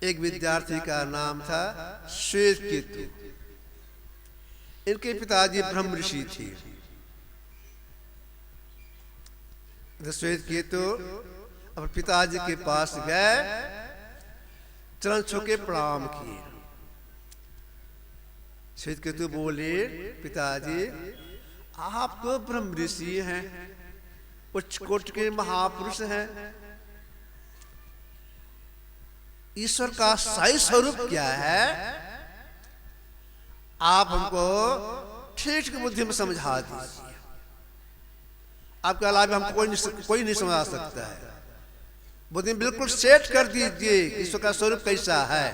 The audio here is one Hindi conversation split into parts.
एक विद्यार्थी का नाम था श्वेत केतु। इनके पिताजी ब्रह्म ऋषि थे। श्वेत केतु अपने पिताजी के पास गए, चरण छू के प्रणाम किए। श्वेत केतु बोले, पिताजी आप तो ब्रह्म ऋषि हैं, उच्च कोटि के महापुरुष हैं, ईश्वर का सही स्वरूप क्या है आप हमको ठीक बुद्धि में समझा दीजिए। आपके अलावा हमको कोई नहीं समझा सकता है। बुद्धि बिल्कुल सेट कर दीजिए, ईश्वर का स्वरूप कैसा है,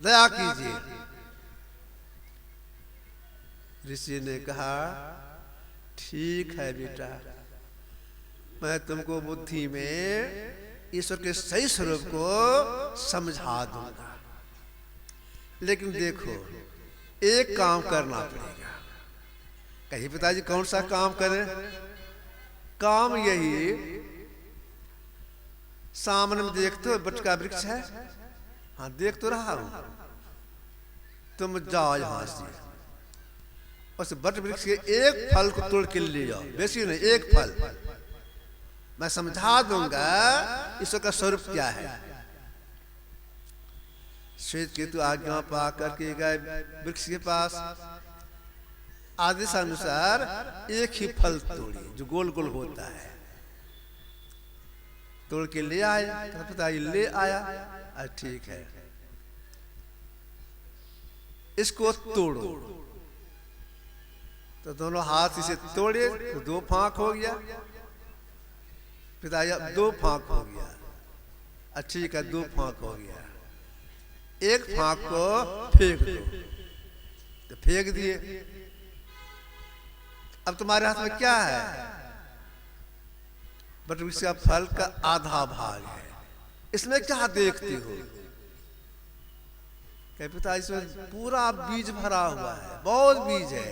दया कीजिए। ऋषि ने कहा, ठीक है बेटा, मैं तुमको बुद्धि में ईश्वर के सही स्वरूप को समझा दूंगा, लेकिन देखो एक काम करना पड़ेगा। कहीं पिताजी कौन सा काम करें? काम यही, सामने में देखते हो बट का वृक्ष है, हाँ देख तो रहा हूं, तुम जाओ यहां से, उस बट वृक्ष के एक फल को तोड़ के ले जाओ, बेसी नहीं, एक फल, मैं समझा दूंगा ईश्वर का स्वरूप क्या है। श्वेत केतु आज्ञा पा करके गए वृक्ष के पास, आदेशानुसार एक ही फल तोड़ी जो गोल गोल होता है, तोड़ के ले आए। पिताजी ले आया, ठीक है इसको तोड़ो। तो दोनों हाथ इसे तोड़े तो 2 फांक हो गया। पिताजी 2 फांक हो गया, ठीक है 2 फांक हो गया, एक फांक को फेंक दो। तो फेंक दिए। अब तुम्हारे हाथ में क्या है? बट इसका फल का आधा भाग है, इसमें क्या देखते हो? कहे पिताजी इसमें पूरा बीज भरा हुआ है, बहुत बीज है।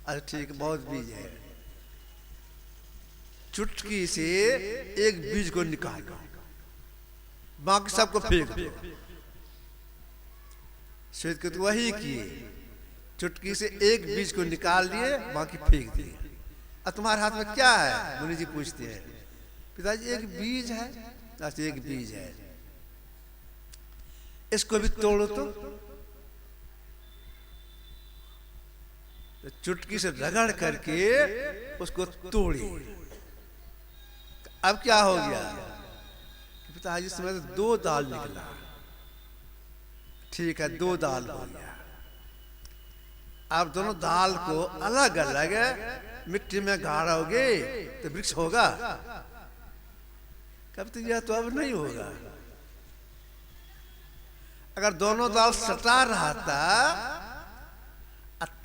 अच्छा ठीक, बहुत बीज है। चुटकी से एक बीज को निकालो, बाकी सबको फेंक दो। श्वेत केतु वही किए, चुटकी से एक बीज को निकाल लिए, बाकी फेंक दिए। अब तुम्हारे हाथ में क्या है? मुनि जी पूछते हैं। पिताजी एक बीज है। अच्छा एक बीज है, इसको भी तोड़ो। तो चुटकी से रगड़ करके उसको तोड़ी। अब क्या हो गया? पिताजी समय 2 दाल निकला। ठीक है 2 दाल हो गया। आप दोनों दाल को अलग अलग मिट्टी में गाड़ोगे तो वृक्ष होगा? कब तो यह तो अब नहीं होगा। अगर दोनों दाल सटा रहा था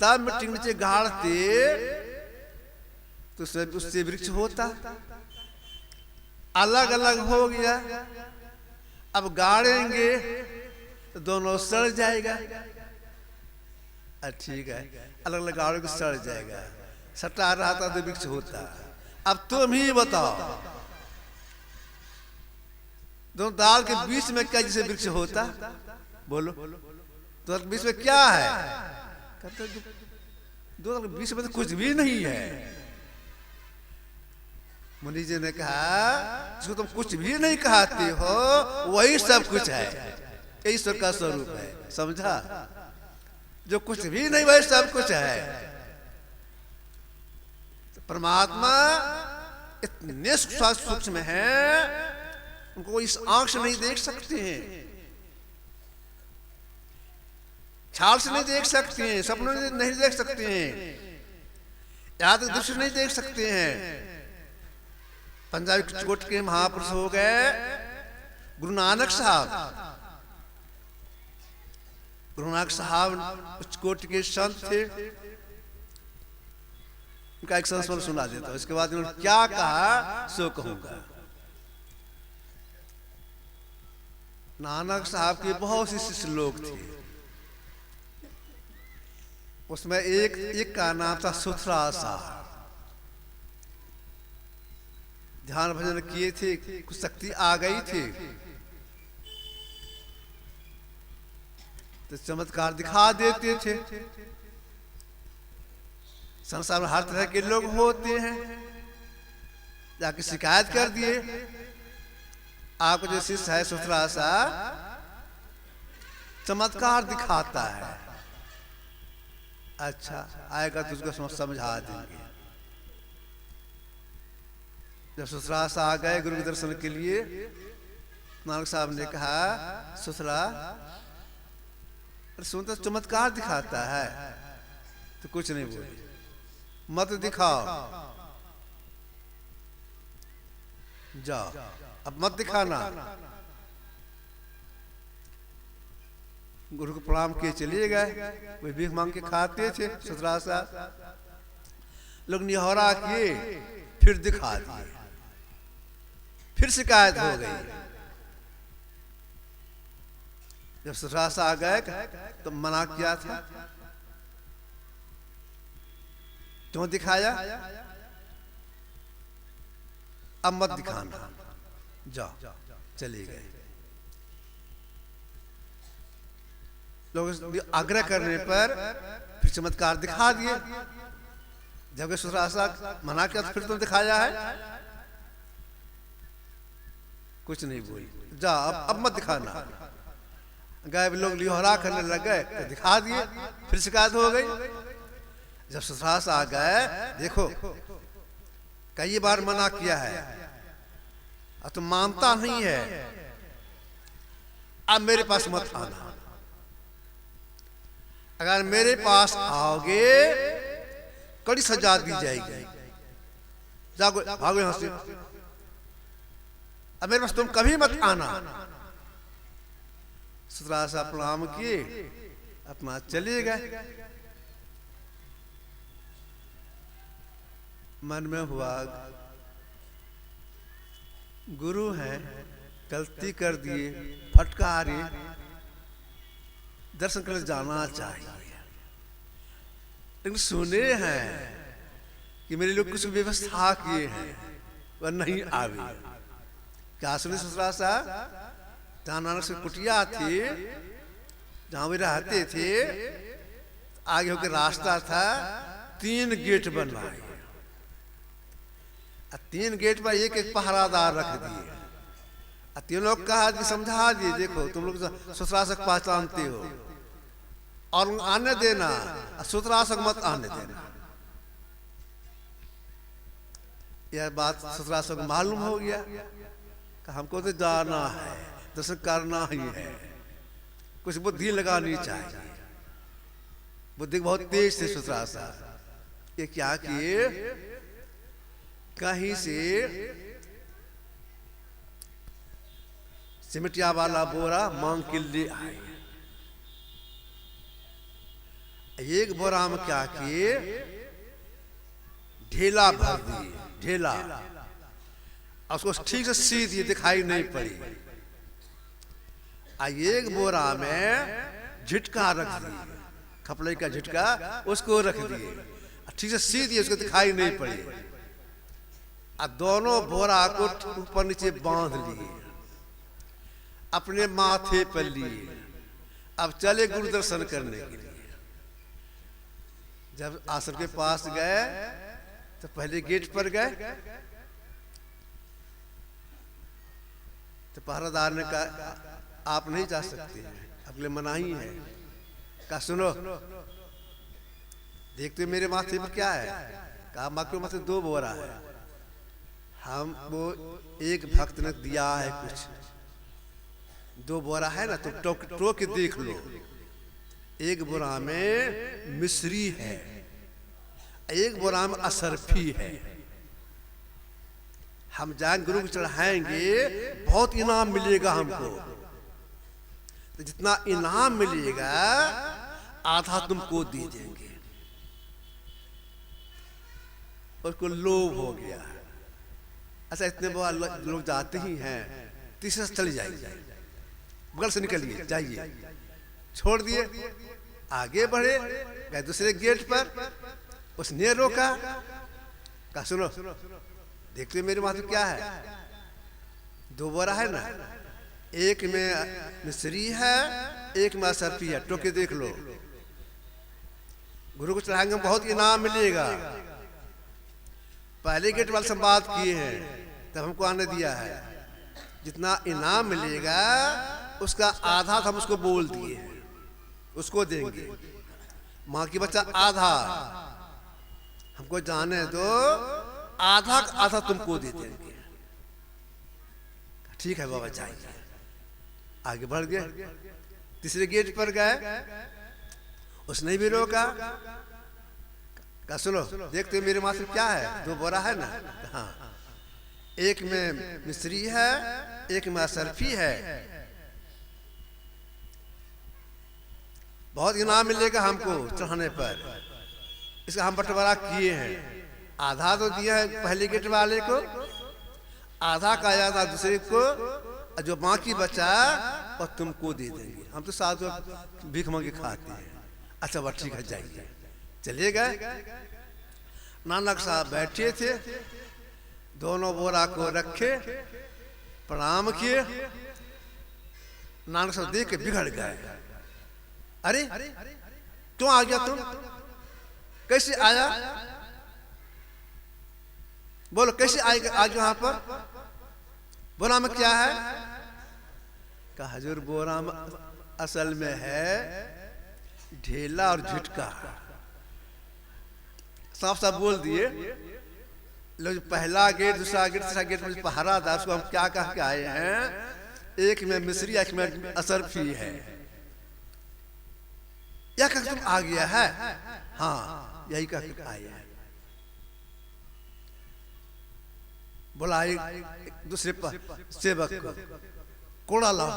तब मिट्टी के नीचे गाड़ते तो उससे वृक्ष होता। अलग अलग हो गया, अब गाड़ेंगे तो दोनों सड़ जाएगा। ठीक है, अलग अलग गाड़ोगे सड़ जाएगा। सटा रहा था तो वृक्ष होता। अब तुम ही बताओ, दोनों दाल के बीच में क्या जैसे वृक्ष होता? बोलो तो बीच में क्या है? कहते दोनों के बीच में तो कुछ भी नहीं है। मुनि जी ने कहा, जिसको तुम कुछ भी नहीं कहते हो वही सब कुछ है, ईश्वर का स्वरूप है। समझा? जो कुछ भी नहीं वही सब कुछ है। तो परमात्मा इतने सूक्ष्म है, उनको इस आंख से नहीं देख सकते हैं, छाल से नहीं देख सकते हैं, सपनों में नहीं देख सकते हैं, यहां तक दृश्य नहीं देख सकते हैं। पंजाबी कोट के महापुरुष हो गए गुरु नानक साहब। गुरु नानक साहब उच्च कोटि के संत थे। उनका एक संस्मरण सुना देता हूं, इसके बाद उन्होंने क्या कहा सो कहूंगा। नानक साहब के बहुत से शिष्य लोग थे। उसमें एक का नाम था सुथरा साहब। ध्यान भजन किए थे, कुछ शक्ति आ गई थी, तो चमत्कार दिखा देते थे। संसार में हर तरह के लोग होते हैं, जाके शिकायत कर दिए आपको जो शिष्य है सुथरा सा चमत्कार दिखाता है, अच्छा आएगा तुझको समझा देंगे। जब सुथरा सा आ गए गुरु के दर्शन के लिए, नानक साहब ने कहा सुथरा सुनता चमत्कार दिखाता है, तो कुछ नहीं बोले, मत दिखाओ, जाओ अब मत दिखाना। गुरु को प्रणाम किए चलिए गए। वे भीख मांग के खाते थे सुथरा सा, लोग निहौरा किए, फिर दिखा दिए, फिर शिकायत हो गई। जब सुथरा सा आ गए तो मना किया था, क्यों दिखाया, अब मत दिखाना, जाओ चले गए। लोग आग्रह करने पर फिर चमत्कार दिखा दिए। जब सुथरा सा मना किया तो फिर तुम दिखाया है, कुछ नहीं बोली, जा अब मत दिखाना। गए लोग लिहोरा करने लग गए तो दिखा दिए, फिर शिकायत हो गई। जब सुथरा सा आ गए, देखो कई बार मना किया है और तुम मानता नहीं है, अब मेरे पास मत आना, अगर मेरे पास आओगे कड़ी सजा दी जाएगी, जागो भागो यहां से, अब मेरे पास तुम कभी मत आना। सुथरा सा प्रणाम किए, अपना चले गए। मन में हुआ गुरु हैं, गलती कर दिए, फटकारे, दर्शन करने जाना चाहिए, लेकिन सुने हैं कि मेरे लोग कुछ व्यवस्था किए हैं वह नहीं आवे। क्या सुने सुथरा सा, जहाँ नानक से कुटिया थी, जहाँ वे रहते थे, आगे होकर रास्ता था, 3 गेट बनवाए, 3 गेट पर एक एक पहरादार रख दिए। तीनों कहा कि समझा दिए, देखो तुम लोग सुथरा से पहचानते हो और आने देना, सुथरा से मत आने देना। यह बात सुथरा से मालूम हो गया कि हमको तो जाना है, दर्शन करना ही है, कुछ बुद्धि लगानी चाहिए। बुद्धि बहुत तेज थे सुथरा सा। ये क्या किए, कहीं से सिमटिया वाला बोरा मांग के ले आए। एक बोरा में क्या किए, ढेला भर दिए, ढेला, उसको ठीक से सी दिए, दिखाई नहीं पड़ी। एक बोरा में झटका रख दिए, खपड़े का झटका, उसको रख दिए, ठीक से सी दिए, उसको दिखाई नहीं पड़ी। दोनों बोरा को ऊपर नीचे बांध लिए, अपने माथे पर लिए, अब चले गुरु दर्शन करने के लिए। जब आश्रम के पास गए तो पहले गेट पर गए, तो पहरादार ने कहा आप नहीं जा सकते, अगले मनाही है। कहा सुनो, देखते मेरे माथे पर क्या है, कहा माथे माथे 2 बोरा है, हमको एक भक्त ने दिया है कुछ, 2 बोरा है ना, तो टोक के देख लो। एक बोरा में मिश्री है, एक बोरा में असरफी है, हम जाएंगे गुरु को चढ़ाएंगे, बहुत इनाम मिलेगा हमको। तो जितना इनाम मिलेगा आधा तुमको दे देंगे। उसको लोभ हो गया, अच्छा इतने बार लोग जाते ही हैं, तीसरे से चले जाइए, बगल से निकलिए जाइए, छोड़ दिए, आगे बढ़े, गए दूसरे गेट पर, उसने रोका, कहा सुनो देखते मेरे माथे क्या है, 2 बोरा है ना, एक में मिश्री है एक में असरफी है, टोके देख लो। गुरु को चढ़ाएंगे बहुत इनाम मिलेगा। पहले गेट वाले से बात किए हैं तब हमको आने दिया है। जितना इनाम मिलेगा उसका आधा हम उसको बोल दिए हैं, उसको देंगे। माँ की बच्चा आधा, हमको जाने दो, आधा का आधा तुमको दे देंगे। ठीक है बाबा जाइए। आगे बढ़ गए, तीसरे गेट पर गए, उसने भी रोका। कहा सुनो, देखते मेरे माँ से क्या है, 2 बोरा है ना? हाँ, एक में मिस्री है, एक में असरफी है। बहुत इनाम मिलेगा हमको चढ़ाने पर, इसका हम बंटवारा किए हैं। आधा तो दिया है पहले गेट वाले को, आधा का आधा दूसरे को, और जो बाकी बचा और तुमको दे देंगे। हम तो साथ भीख मांगे खाते हैं। अच्छा बात ठीक है जाइए। चले गए। नानक साहब बैठे थे, दोनों बोरा को रखे, प्रणाम किए। नानक साहब देख के बिगड़ गए। अरे क्यों आ गया तुम, कैसे आया? बोलो कैसे आएगा आज यहाँ पर? बोरा में क्या है? कहा हजूर बोरा में असल में है ढेला और झुटका। साफ साफ बोल दिए। लोग पहला गेट, दूसरा गेट, तीसरा गेट में पहरा था, उसको हम क्या कह के आए हैं? एक में मिस्री, एक में असरफी है। या कह तुम आ गया है? हाँ यही कह के आए हैं। बोला एक दूसरे पर सेवक को, कोड़ा लाओ।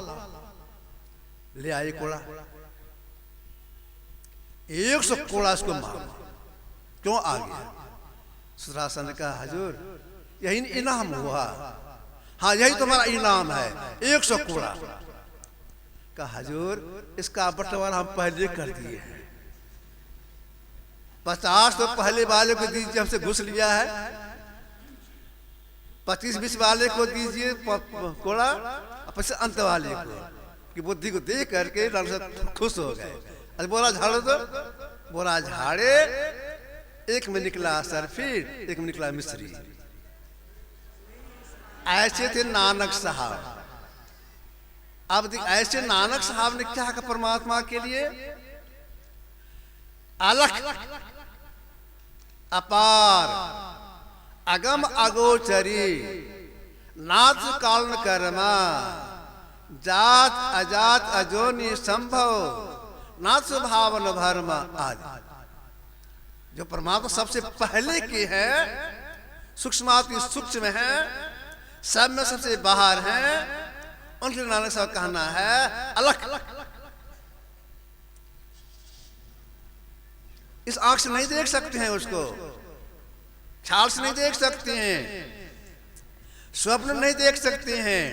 ले आए कोड़ा, 100 कोड़ा इसको मारो। क्यों आ गया? सुदर्शन ने कहा हजूर यही इनाम हुआ। हाँ यही तुम्हारा इनाम है, 100 कोड़ा। कहा हजूर इसका बंटवारा हम पहले कर दिए हैं। 50 तो पहले वाले को दीजिए, हमसे घुस लिया है। 25-20 वाले को दीजिए कोड़ा, और अंत वाले को कि बुद्धि को दे करके खुश हो गए। अरे बोरा झाड़ो तो, बोरा झाड़े, एक में निकला असरफी, एक में निकला मिस्री। ऐसे थे नानक साहब। अब ऐसे नानक साहब ने क्या कहा परमात्मा के लिए? अलख अपार अगम अगोचरी नाथ कालन कर्मा जात अजात अजोनि संभव नाथ स्वभावन भर्म आदि। जो परमात्मा सबसे पहले के हैं, सूक्ष्माति सूक्ष्म है, सब में सबसे बाहर हैं, उनके नानक साहब कहना है अलख। इस आंख से नहीं देख सकते हैं उसको, ख्याल से नहीं देख सकते हैं, स्वप्न नहीं देख सकते हैं,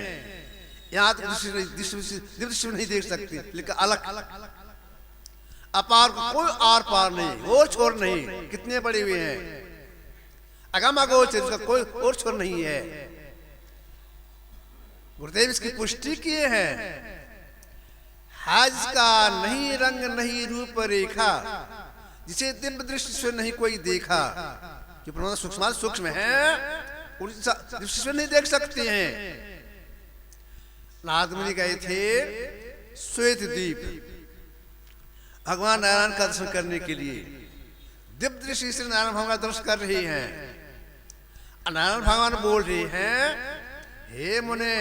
यहाँ दृष्टि नहीं देख सकते। लेकिन अलग अपार कोई आर पार नहीं, और छोर नहीं। कितने बड़े हुए हैं, अगम अगोचर, उसका कोई और छोर नहीं है। गुरुदेव इसकी पुष्टि किए हैं। हज का नहीं रंग नहीं रूप रेखा, जिसे दिव्य दृष्टि से नहीं कोई देखा। जो परमात्मा सूक्ष्म सूक्ष्म है, दृष्टि से नहीं देख सकते हैं। नारद मुनि गए थे श्वेत द्वीप भगवान नारायण का दर्शन करने के लिए। दिव्य दृष्टि से नारायण भगवान का दर्शन कर रहे हैं। नारायण भगवान बोल रहे हैं, हे मुने,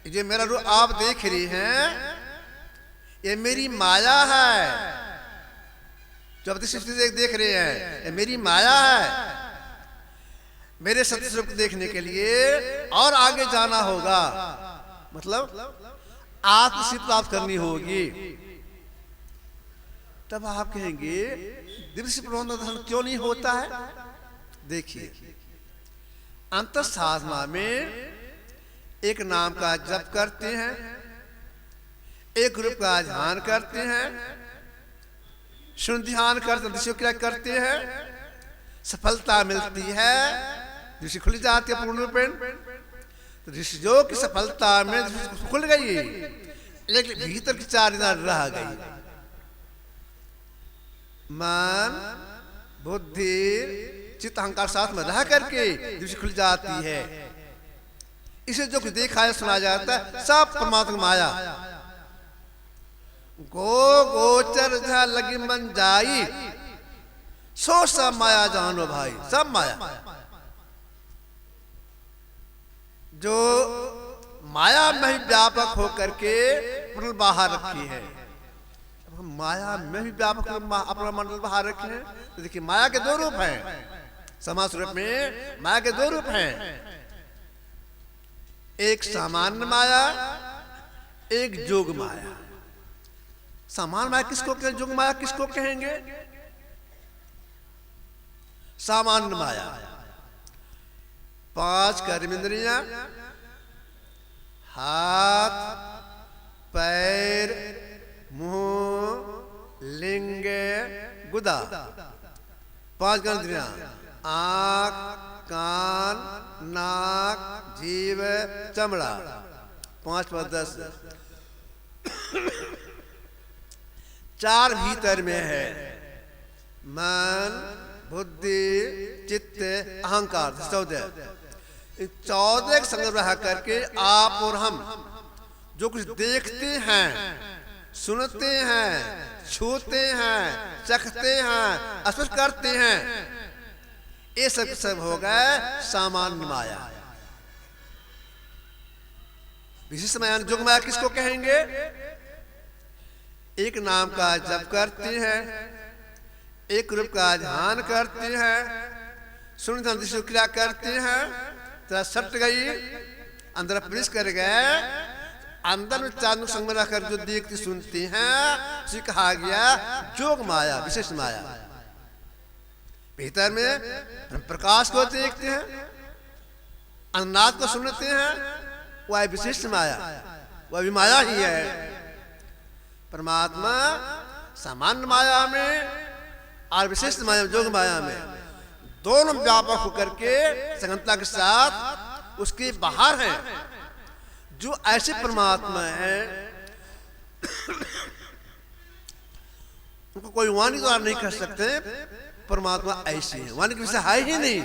ये मेरा रूप आप देख रही हैं, ये मेरी माया है। जो आप दृष्टि से देख रहे हैं, ये मेरी माया है। मेरे सत्य स्वरूप को देखने के लिए और आगे जाना होगा, मतलब आत्मसिद्धि प्राप्त करनी होगी। तब आप कहेंगे दिव्य से प्रबंध दर्शन क्यों नहीं होता है? देखिए, अंतर साधना में एक नाम का जप करते हैं, एक रूप का ध्यान करते हैं, शून्य ध्यान करते दृश्य क्रिया करते हैं, सफलता मिलती है, दृष्टि खुल जाती है पूर्ण रूपेण। तो दृष्टि जो की सफलता में खुल गई, लेकिन भीतर की चार इंद्रियां रह गई। मन, बुद्धि, चित्त, अहंकार साथ में रह करके दृष्टि खुल जाती है। इसे जो कुछ देखा है सुना जाता है सब परमात्मा की माया। गो गोचर जहाँ लगी मन जाई, सो सब माया जानो भाई, सब माया। जो माया में ही व्यापक होकर के मंडल बाहर रखी है। माया में ही व्यापक अपना मंडल बाहर रखे हैं। तो देखिए माया के दो रूप हैं, समास रूप में माया के दो रूप हैं, एक सामान्य माया, एक जोग माया। सामान्य माया किसको कहेंगे, जोग माया किसको कहेंगे? सामान्य माया 5 कर्मेंद्रियां, हाथ, पैर, मुंह, लिंग, गुदा, 5 कर्मेंद्रियां, आंख, कान, नाक, जीव, चमड़ा, 5 + 10। 4 भीतर में है, मन, बुद्धि, चित्त, अहंकार, 14। 14 संग्रह करके आप और हम जो कुछ देखते हैं, सुनते हैं, छूते हैं, चखते हैं, स्पर्श करते हैं, ये सब हो गए सामान्य माया। विशिष्ट माया, जोग माया किसको कहेंगे? एक नाम का जप करते हैं, एक रूप का ध्यान करते हैं, सुनते दृष्टि क्रिया करते हैं, तो सट गई, अंदर प्रवेश कर गए, अंदर में चांद संग में रखकर जो देखते सुनते हैं उसे कहा गया जोग माया, विशेष माया। भीतर में प्रकाश को देखते हैं, अन्नाद को सुनते हैं, वह विशिष्ट माया, वह भी माया ही है। परमात्मा सामान्य माया में और विशिष्ट माया, जोग माया में दोनों व्यापक होकर के संगतता के साथ उसके बाहर हैं। जो ऐसे परमात्मा हैं उनको कोई वाणी द्वारा नहीं कर सकते। परमात्मा ऐसे है, वाणी के विषय है ही नहीं।